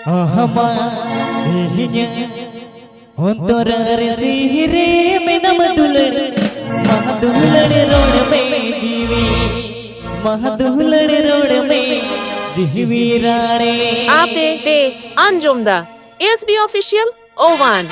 Ahama ihinya ontor resihire menam dulan mahdulan road mein divi mahdulan road mein divi rane Ape pe Anjumda SB official O1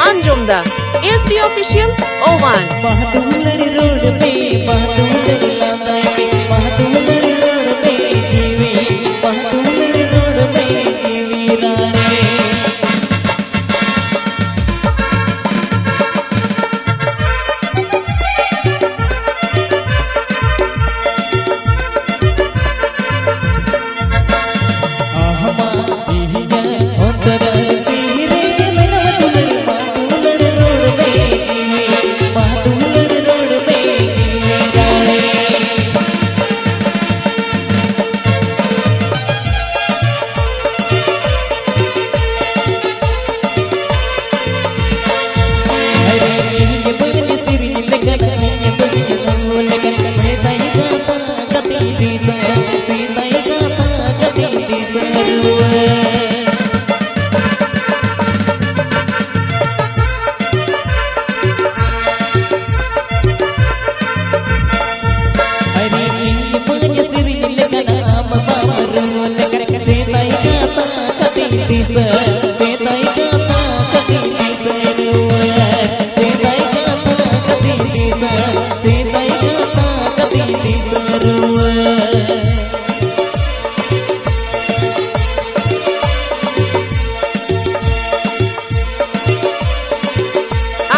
Anjumda SB official O1 Mahdulan road mein mahdulan landai mahdulan road mein divi mahdulan road mein divi rane ahma ihinya ontar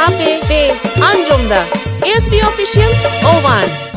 Ape pe Anjumda SB official O1